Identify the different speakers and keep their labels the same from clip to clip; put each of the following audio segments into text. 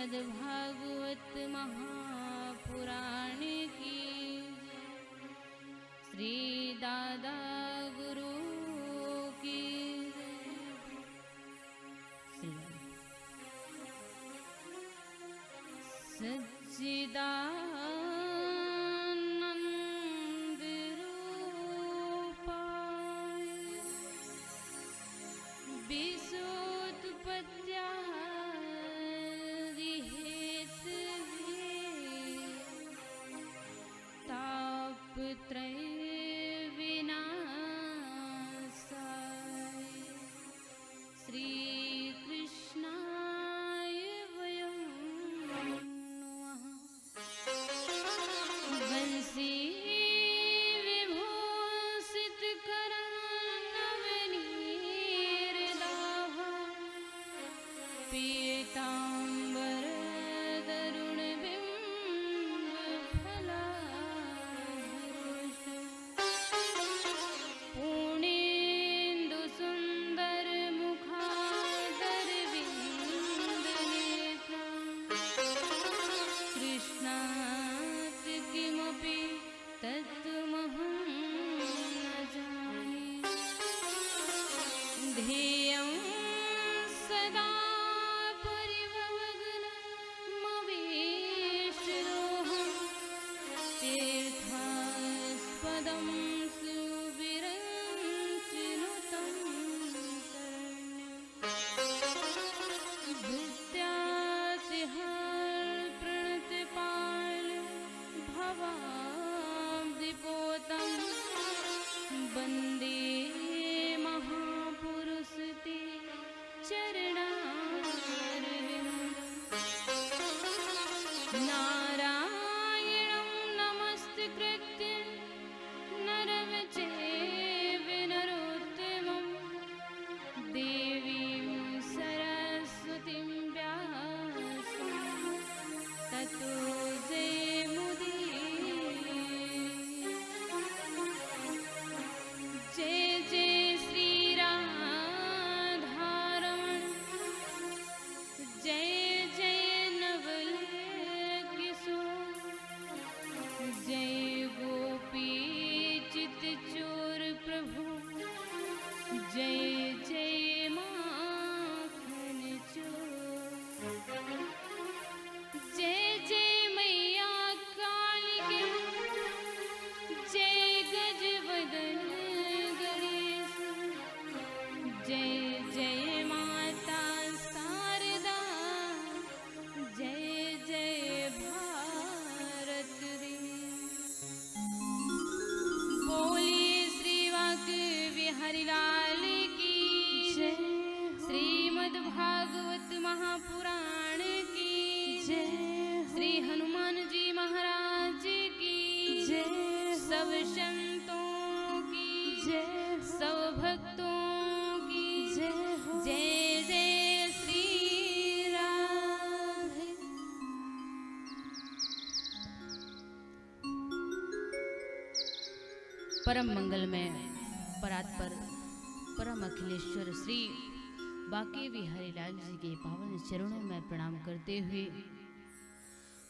Speaker 1: श्रीमद्भागवत महापुराण की, श्री दादा गुरु की। सच्चिदानंद रूपाय विशुद्धपत्यादि हेतवे तापत्रय विनाशाय श्री कृष्णाय वयं नमः। बंसी विभूषित करनवनीरदाभ पीतांबर तरुण बिंब फलाधरुष पूर्णेन्दु सुंदर मुखादर बिंद नेत्र कृष्णात् किमपि तत्त्वमहं न जाने। ध्येयं सदा परिभवग्नमवेष्टदोहं तीर्थास्पदं सुविरञ्चिनुतं शरण्यं भृत्यातिहार प्रणतपाल भवाब्धिपोतं वन्दे महापुरुष ते चरणारविन्दम्। नारायणं नमस्कृत्य नरं चैव नरोत्तमं देवीं सरस्वतीं व्यासं ततो जयमुदीरये। जय जय श्री राधारमण, जय जय नवल किशोर, जय गोपी चित चोर प्रभु, जय जय माखन चोर। जय जय मैया कालिके, जय गजवदन गणेश, जय जय माता शारदा, जय जय भारत देश। बोलिए श्री वाक बिहारी लाल की जय, श्रीमद्भागवत महापुराण की जय, श्री हनुमान जी महाराज की जय, सब संतों की जय, सब भक्तों की जय हो। जय जय श्री राधे। परम मंगलमय परात्पर परम अखिलेश्वर श्री बाके बिहारी लाल जी के पावन चरणों में प्रणाम करते हुए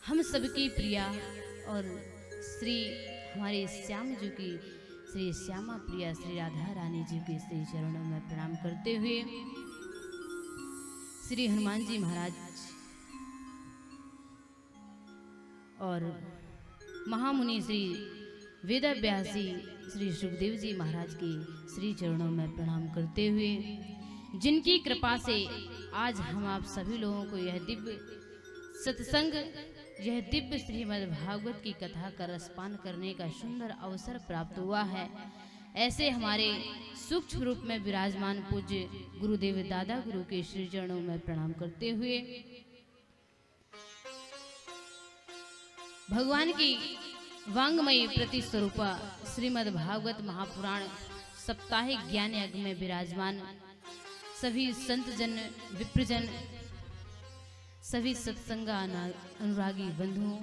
Speaker 1: हम सबकी प्रिया और श्री हमारे श्याम जी की श्री श्यामा प्रिया श्री राधा रानी जी के श्री चरणों में प्रणाम करते हुए श्री हनुमान जी महाराज और महामुनि श्री वेदव्यासी श्री सुखदेव जी महाराज के श्री चरणों में प्रणाम करते हुए जिनकी कृपा से आज हम आप सभी लोगों को यह दिव्य सत्संग, यह दिव्य श्रीमद् भागवत की कथा का रसपान करने का सुंदर अवसर प्राप्त हुआ है। ऐसे हमारे सूक्ष्म रूप में विराजमान पूज्य गुरुदेव दादा गुरु के श्री चरणों में प्रणाम करते हुए भगवान की वांगमयी प्रति स्वरूपा श्रीमद् भागवत महापुराण साप्ताहिक ज्ञान यज्ञ में विराजमान सभी संत जन, विप्रजन, सभी सत्संग अनुरागी बंधुओं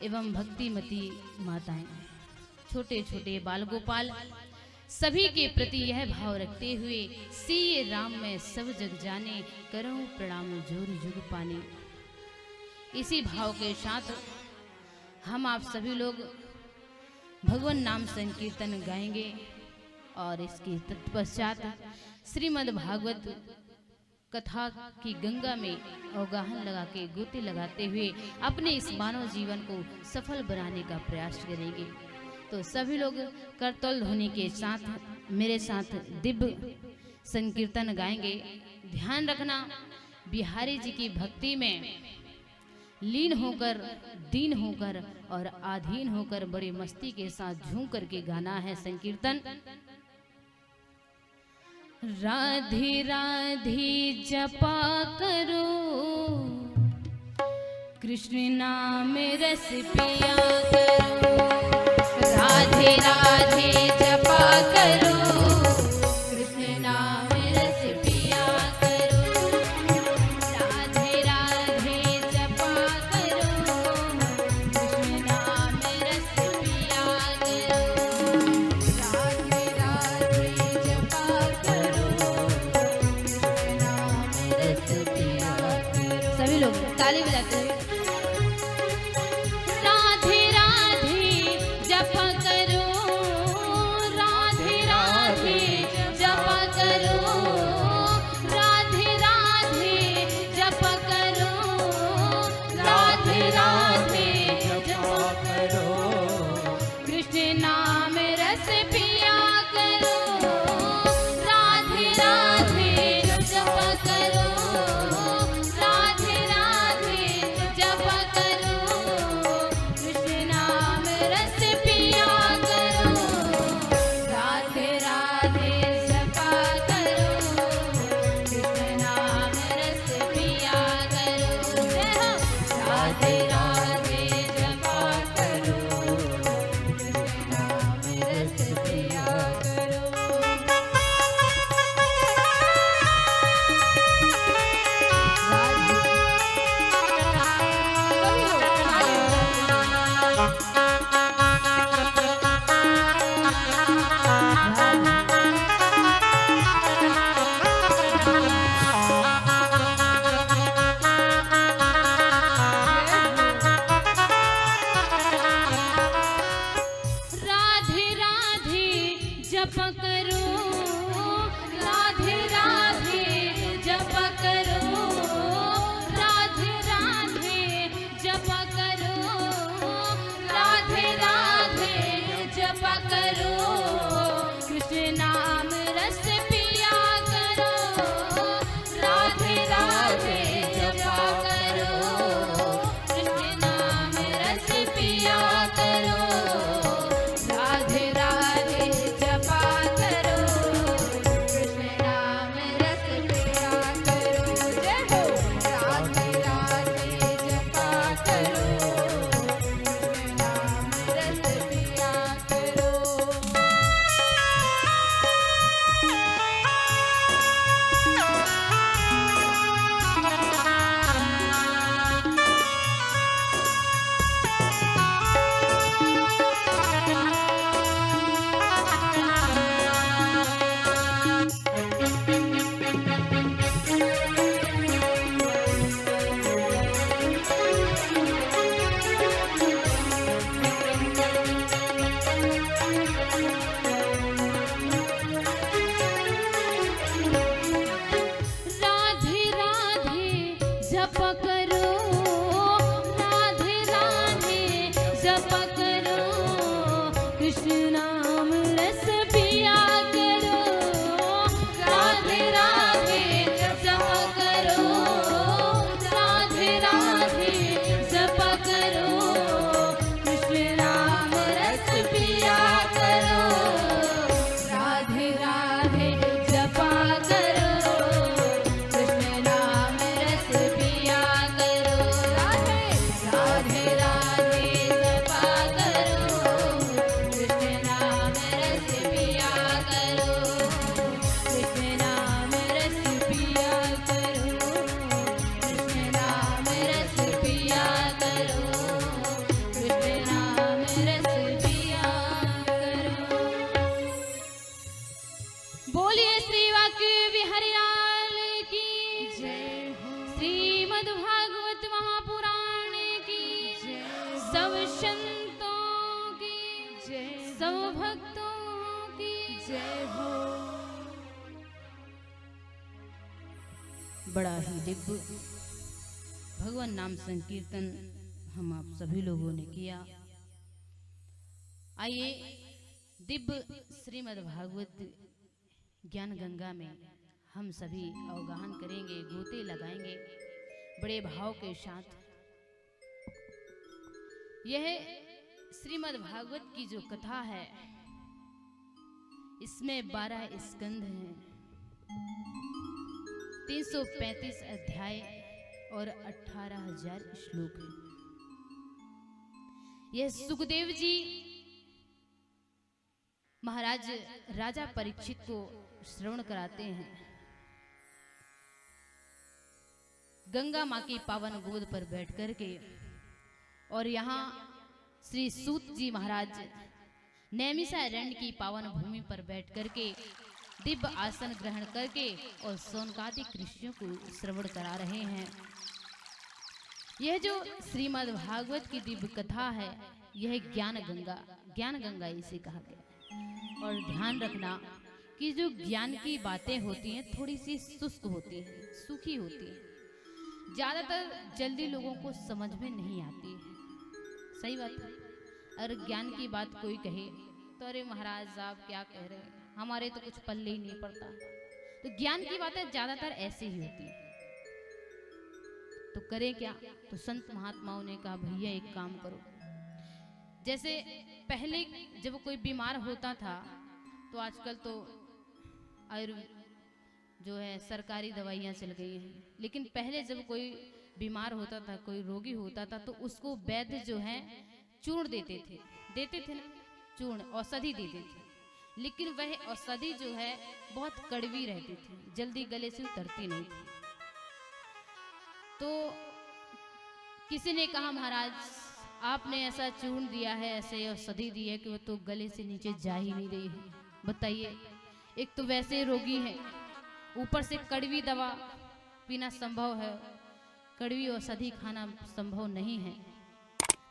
Speaker 1: एवं भक्तिमती माताएं, छोटे छोटे बाल गोपाल सभी के प्रति यह भाव रखते हुए सिए राम में सब जग जाने, करूं प्रणाम जोर जुग पाने। इसी भाव के साथ हम आप सभी लोग भगवान नाम संकीर्तन गाएंगे और इसके तत्पश्चात श्रीमद् भागवत कथा की गंगा में अवगाहन लगा के गोते लगाते हुए अपने इस मानव जीवन को सफल बनाने का प्रयास करेंगे। तो सभी लोग करतल ध्वनि के साथ मेरे साथ दिव्य संकीर्तन गाएंगे। ध्यान रखना, बिहारी जी की भक्ति में लीन होकर, दीन होकर और आधीन होकर बड़ी मस्ती के साथ झूम करके गाना है संकीर्तन। राधे राधे जपा करो, कृष्ण नाम रस पिया करो। राधे राधे जपा करो, कृष्ण नाम रस पिया करो। राधे राधे जपा करो, कृष्ण नाम रस पिया करो। राधे राधे जपा करो, कृष्ण नाम रस पिया करो। सभी लोग ताली बजाते हुए राधे राधे जप करो, राधे राधे बड़ा ही दिव्य भगवान नाम संकीर्तन हम आप सभी लोगों ने किया। आइए दिव्य श्रीमद् भागवत ज्ञान गंगा में हम सभी अवगाहन करेंगे, गोते लगाएंगे बड़े भाव के साथ। यह श्रीमद् भागवत की जो कथा है, इसमें 12 स्कंध हैं, 335 अध्याय और 18,000 श्लोक हैं। यह सुखदेव जी महाराज राजा परीक्षित को श्रवण कराते हैं। गंगा माँ की पावन गोद पर बैठ करके, और यहाँ श्री सूत जी महाराज नैमिषारण्य की पावन भूमि पर बैठ करके दिव्य आसन ग्रहण करके और सौनकादिक ऋषियों को श्रवण करा रहे हैं। यह जो श्रीमद् भागवत की दिव्य कथा है, यह ज्ञान गंगा इसे कहा गया। और ध्यान रखना कि जो ज्ञान की बातें होती हैं थोड़ी सी शुष्क होती है, सूखी होती है, ज्यादातर जल्दी लोगों को समझ में नहीं आती है। सही बात है। अगर ज्ञान की बात कोई कहे तो अरे महाराज साहब क्या कह रहे हैं, हमारे तो कुछ पल्ले ही नहीं पड़ता। तो ज्ञान की बातें ज्यादातर ऐसे ही होती है। तो करें क्या? तो संत महात्माओं ने कहा भैया एक काम करो, जैसे पहले जब कोई बीमार होता था, तो आजकल तो आयुर्वेद जो है सरकारी दवाइयाँ चल गई हैं, लेकिन पहले जब कोई बीमार होता था, कोई रोगी होता था, तो उसको वैद्य जो है चूर्ण देते थे ना, चूर्ण औषधि देते थे। लेकिन वह औषधि जो है बहुत कड़वी रहती थी, जल्दी गले से उतरती नहीं थी। तो किसी ने कहा महाराज आपने ऐसा चूर्ण दिया है, ऐसे औषधि दी है कि वो तो गले से नीचे जा ही नहीं रही है। बताइए, एक तो वैसे रोगी है, ऊपर से कड़वी दवा पीना संभव है, कड़वी औषधि खाना संभव नहीं है।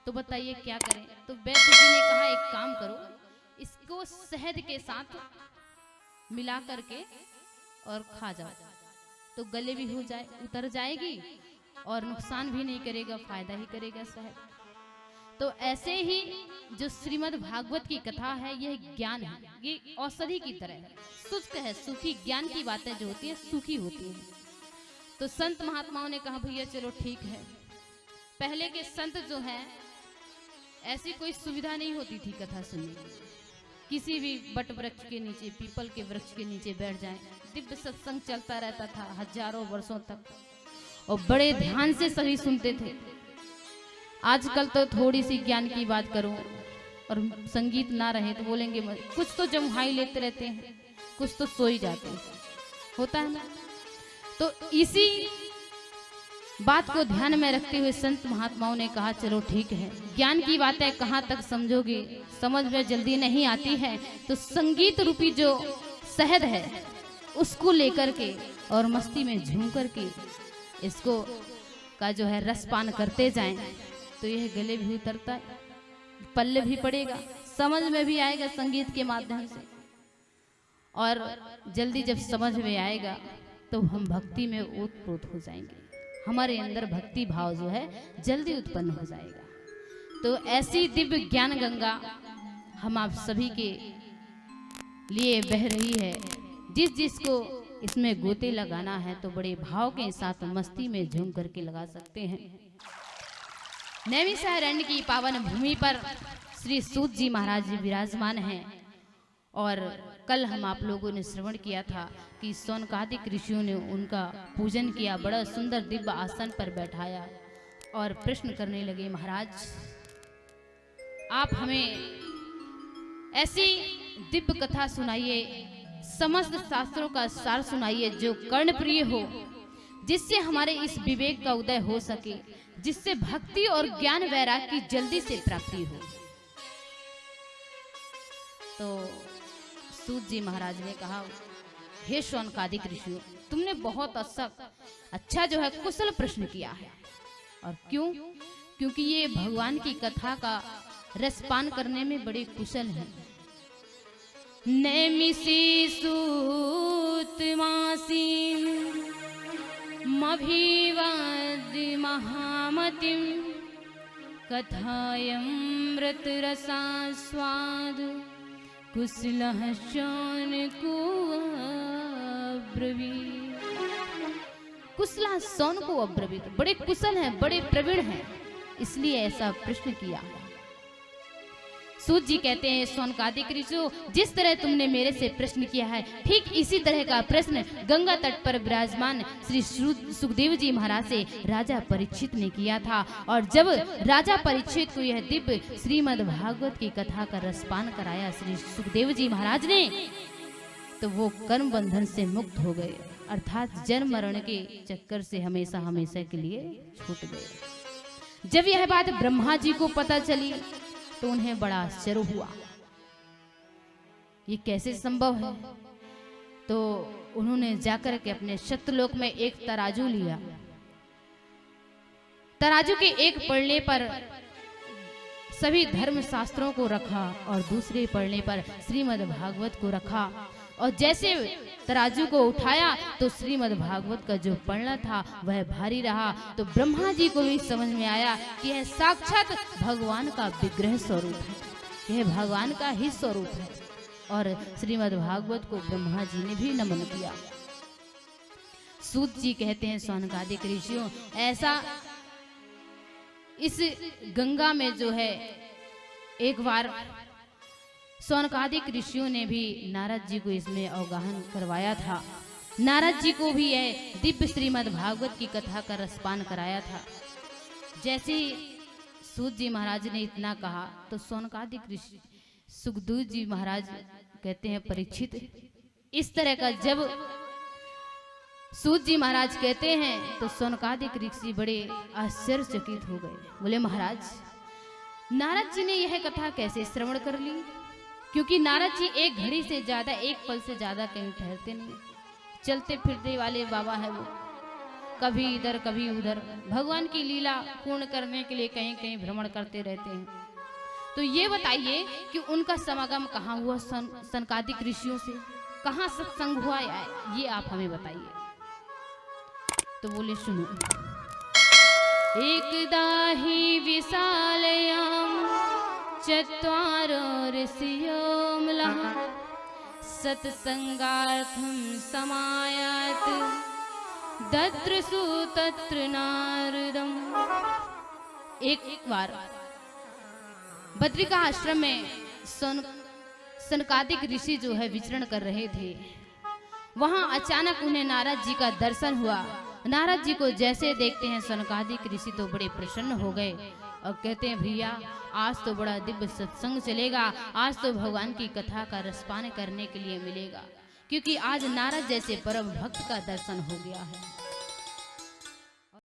Speaker 1: तो बताइए क्या करें? तो वैद्य जी ने कहा एक काम करो, इसको शहद के साथ मिला करके और खा जाओ, तो गले भी हो जाए, उतर जाएगी और नुकसान भी नहीं करेगा, फायदा ही करेगा शहद। तो ऐसे ही जो श्रीमद् भागवत की कथा है, यह ज्ञान है, ये औषधि की तरह है, शुष्क है, सूखी। ज्ञान की बातें जो होती है सूखी होती है। तो संत महात्माओं ने कहा भैया चलो ठीक है। पहले के संत जो हैं, ऐसी कोई सुविधा नहीं होती थी कथा सुनने की। किसी भी बट वृक्ष के नीचे, पीपल के वृक्ष के नीचे बैठ जाएं, दिव्य सत्संग चलता रहता था हजारों वर्षों तक, और बड़े ध्यान से सभी सुनते थे। आजकल तो थोड़ी सी ज्ञान की बात करूं और संगीत ना रहे तो बोलेंगे कुछ तो जमुहाई लेते रहते हैं, कुछ तो सो ही जाते हैं, होता है ना। तो इसी बात को ध्यान में रखते हुए संत महात्माओं ने कहा चलो ठीक है, ज्ञान की बातें कहाँ तक समझोगे, समझ में जल्दी नहीं आती है, तो संगीत रूपी जो शहद है उसको लेकर के और मस्ती में झूम करके इसको का जो है रसपान करते जाएं, तो यह गले भी उतरता है, पल्ले भी पड़ेगा, समझ में भी आएगा संगीत के माध्यम से। और जल्दी जब समझ में आएगा तो हम भक्ति में ओतप्रोत हो जाएंगे, हमारे अंदर भक्ति भाव जो है जल्दी उत्पन्न हो जाएगा। तो ऐसी दिव्य ज्ञान गंगा हम आप सभी के लिए बह रही है। जिसको इसमें गोते लगाना है तो बड़े भाव के साथ मस्ती में झूम करके लगा सकते हैं। नैमिषारण्य की पावन भूमि पर श्री सूत जी महाराज जी विराजमान हैं। और कल हम आप लोगों ने श्रवण किया था कि सौनकादिक ऋषियों ने उनका पूजन किया, बड़ा सुंदर दिव्य आसन पर बैठाया और प्रश्न करने लगे महाराज आप हमें ऐसी दिव्य कथा सुनाइए, समस्त शास्त्रों का सार सुनाइए जो कर्णप्रिय हो, जिससे हमारे इस विवेक का उदय हो सके, जिससे भक्ति और ज्ञान वैराग्य की जल्दी से प्राप्ति हो। तो सूत जी महाराज ने कहा हे शौनकादिक ऋषियों, तुमने बहुत अच्छा जो है कुशल प्रश्न किया है। और क्यों? क्योंकि ये भगवान की कथा का रसपान करने में बड़े कुशल हैं। नैमिषी सूत मासी नाभिवाद्य महामतिं कथायमृतरसास्वाद कुशलः शौनको अब्रवीत्। कुशला सौन को अब्रवीत, बड़े कुशल हैं, बड़े प्रवीण हैं, इसलिए ऐसा प्रश्न किया। सूत जी कहते हैं, सौनकादिक ऋषियों, जिस तरह तुमने मेरे से प्रश्न किया है, ठीक इसी तरह का प्रश्न गंगा तट पर विराजमान श्री सुखदेव जी महाराज से राजा परीक्षित ने किया था। और जब राजा परीक्षित को यह दिव्य श्रीमद् भागवत की कथा का रसपान कराया श्री सुखदेव जी महाराज ने, तो वो कर्म बंधन से मुक्त हो गए, अर्थात जन्म मरण के चक्कर से हमेशा हमेशा के लिए छूट गए। जब यह बात ब्रह्मा जी को पता चली तो उन्हें बड़ा आश्चर्य हुआ, ये कैसे संभव है। तो उन्होंने जाकर के अपने शत्रुलोक में एक तराजू लिया, तराजू के एक पलड़े पर सभी धर्म शास्त्रों को रखा और दूसरे पलड़े पर श्रीमद् भागवत को रखा। और जैसे तराजू को उठाया तो श्रीमद् भागवत का जो पलड़ा था वह भारी रहा। तो ब्रह्मा जी को भी समझ में आया कि यह साक्षात भगवान का विग्रह स्वरूप है, यह भगवान का ही स्वरूप है। और श्रीमद् भागवत को ब्रह्मा जी ने भी नमन किया। सूत जी कहते हैं, सौनकादिक ऋषियों, ऐसा इस गंगा में जो है एक बार सौनकादिक ऋषियों ने भी नारद जी को इसमें अवगाहन करवाया था। नारद जी को भी यह दिव्य श्रीमद् भागवत की कथा का रसपान कराया था। जैसे सूत जी महाराज ने इतना कहा तो सौनकादिक ऋषि सुखदेव जी महाराज कहते हैं, परीक्षित, इस तरह का जब सूत जी महाराज कहते हैं तो सौनकादिक ऋषि बड़े आश्चर्यचकित हो गए। बोले, महाराज, नारद जी ने यह कथा कैसे श्रवण कर ली? क्योंकि नारद जी एक घड़ी से ज्यादा, एक पल से ज्यादा कहीं ठहरते नहीं, चलते फिरते वाले बाबा है वो, कभी इधर कभी उधर, भगवान की लीला पूर्ण करने के लिए कहीं कहीं भ्रमण करते रहते हैं। तो ये बताइए कि उनका समागम कहाँ हुआ सनकादिक ऋषियों से, कहाँ सत्संग हुआ, ये आप हमें बताइए। तो बोले, सुनो, एकदा हि विशालयाम चत्वारो ऋषियो म्लः सत्संगार्थं समायात दद्रसु तत्र नारदम्। एक बार बद्रिका आश्रम में सनकादिक ऋषि जो है विचरण कर रहे थे। वहां अचानक उन्हें नारद जी का दर्शन हुआ। नारद जी को जैसे देखते हैं सनकादिक ऋषि तो बड़े प्रसन्न हो गए और कहते हैं, भैया, आज तो बड़ा दिव्य सत्संग चलेगा, आज तो भगवान की कथा का रसपान करने के लिए मिलेगा, क्योंकि आज नारद जैसे परम भक्त का दर्शन हो गया है।